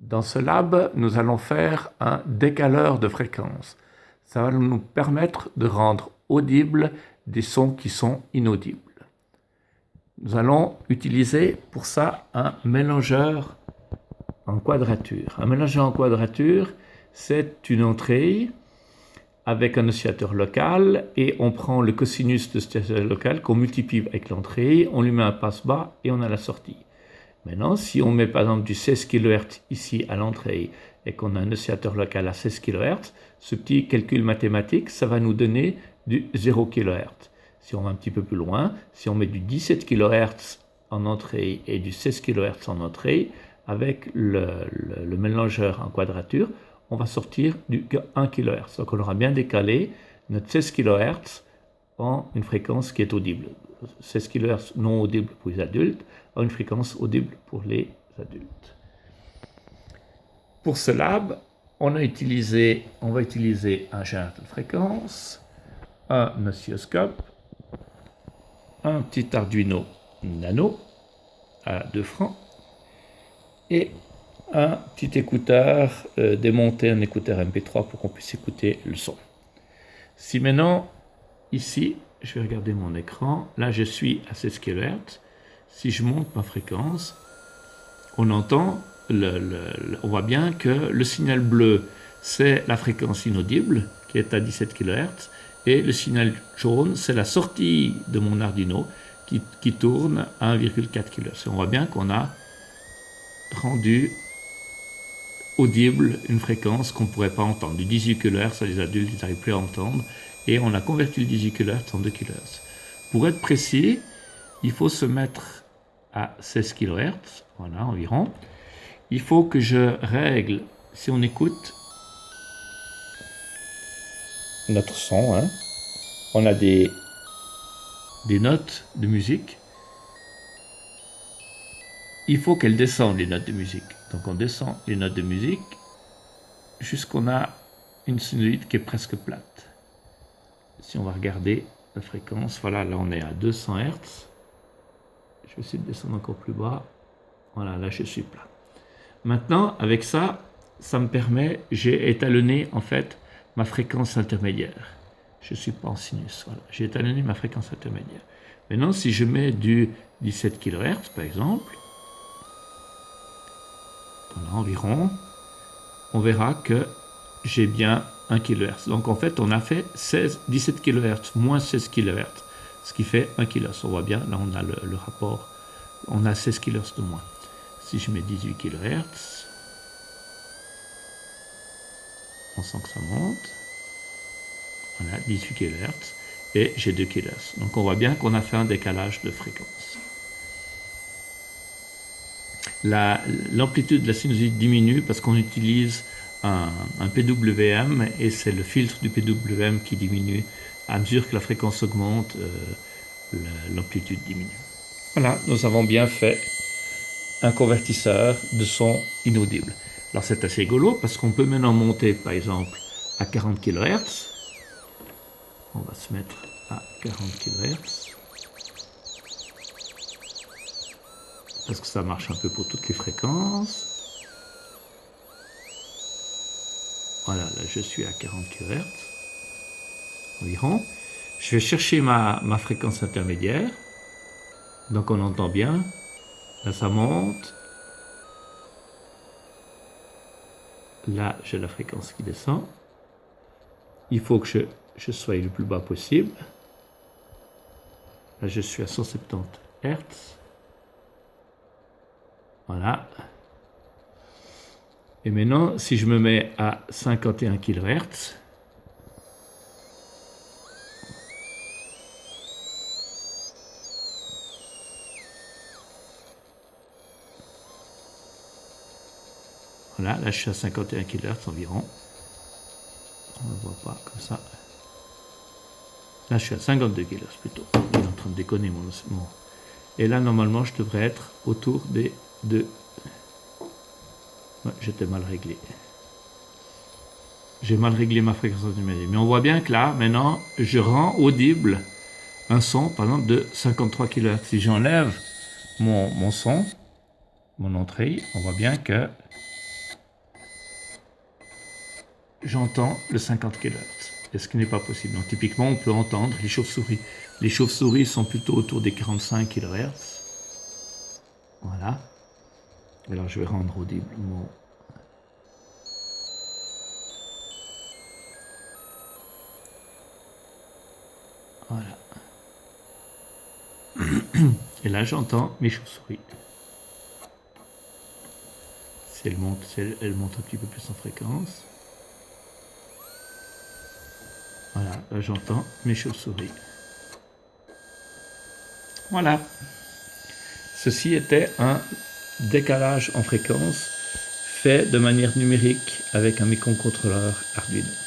Dans ce lab, nous allons faire un décaleur de fréquence. Ça va nous permettre de rendre audibles des sons qui sont inaudibles. Nous allons utiliser pour ça un mélangeur en quadrature. Un mélangeur en quadrature, c'est une entrée avec un oscillateur local et on prend le cosinus de cet oscillateur local qu'on multiplie avec l'entrée, on lui met un passe-bas et on a la sortie. Maintenant, si on met par exemple du 16 kHz ici à l'entrée et qu'on a un oscillateur local à 16 kHz, ce petit calcul mathématique, ça va nous donner du 0 kHz. Si on va un petit peu plus loin, si on met du 17 kHz en entrée et du 16 kHz en entrée, avec le mélangeur en quadrature, on va sortir du 1 kHz. Donc on aura bien décalé notre 16 kHz en une fréquence qui est audible. 16 kHz non audible pour les adultes, en une fréquence audible pour les adultes. Pour ce lab, on va utiliser un générateur de fréquence, un oscilloscope, un petit Arduino Nano à 2 francs et un petit écouteur démonté, un écouteur MP3 pour qu'on puisse écouter le son. Si maintenant, ici, je vais regarder mon écran, là je suis à 16 kHz, si je monte ma fréquence, on entend, on voit bien que le signal bleu, c'est la fréquence inaudible, qui est à 17 kHz, et le signal jaune, c'est la sortie de mon Arduino, qui tourne à 1,4 kHz. Et on voit bien qu'on a rendu audible une fréquence qu'on ne pourrait pas entendre. Du 18 kHz, les adultes, ils n'arrivent plus à entendre, et on a converti le 18 kHz en 2 kHz. Pour être précis, il faut se mettre à 16 kHz, voilà environ. Il faut que je règle, si on écoute notre son, hein, on a des notes de musique. Il faut qu'elles descendent, les notes de musique. Donc on descend les notes de musique jusqu'on a une sonorité qui est presque plate. Si on va regarder la fréquence, voilà, là on est à 200 Hz. Je vais essayer de descendre encore plus bas. Voilà, là je suis plat. Maintenant, avec ça, ça me permet, j'ai étalonné en fait ma fréquence intermédiaire. Je ne suis pas en sinus, voilà. J'ai étalonné ma fréquence intermédiaire. Maintenant, si je mets du 17 kHz par exemple, voilà, environ, on verra que j'ai bien 1 kHz. Donc en fait, on a fait 17 kHz moins 16 kHz, ce qui fait 1 kHz. On voit bien, là on a le rapport, on a 16 kHz de moins. Si je mets 18 kHz, on sent que ça monte. Voilà, 18 kHz et j'ai 2 kHz. Donc on voit bien qu'on a fait un décalage de fréquence. L'amplitude de la sinusite diminue parce qu'on utilise un PWM et c'est le filtre du PWM qui diminue. À mesure que la fréquence augmente, l'amplitude diminue. Voilà, nous avons bien fait un convertisseur de son inaudible. Alors c'est assez rigolo parce qu'on peut maintenant monter par exemple à 40 kHz. On va se mettre à 40 kHz. Parce que ça marche un peu pour toutes les fréquences. Voilà, là je suis à 40 kHz environ. Je vais chercher ma fréquence intermédiaire. Donc on entend bien. Là ça monte. Là j'ai la fréquence qui descend. Il faut que je sois le plus bas possible. Là je suis à 170 Hz. Voilà. Et maintenant, si je me mets à 51 kHz, voilà, là je suis à 51 kHz environ. On ne voit pas comme ça. Là je suis à 52 kHz plutôt. Il est en train de déconner mon. Et là normalement je devrais être autour des 2. Ouais, j'étais mal réglé. J'ai mal réglé ma fréquence intermédiaire. Mais on voit bien que là, maintenant, je rends audible un son, par exemple, de 53 kHz. Si j'enlève mon son, mon entrée, on voit bien que j'entends le 50 kHz, et ce qui n'est pas possible. Donc typiquement, on peut entendre les chauves-souris. Les chauves-souris sont plutôt autour des 45 kHz. Voilà. Alors je vais rendre audible mon... Voilà. Et là, j'entends mes chauves-souris. Si elles montent, elles montent un petit peu plus en fréquence. Voilà, là j'entends mes chauves-souris. Voilà. Ceci était un décalage en fréquence fait de manière numérique avec un microcontrôleur Arduino.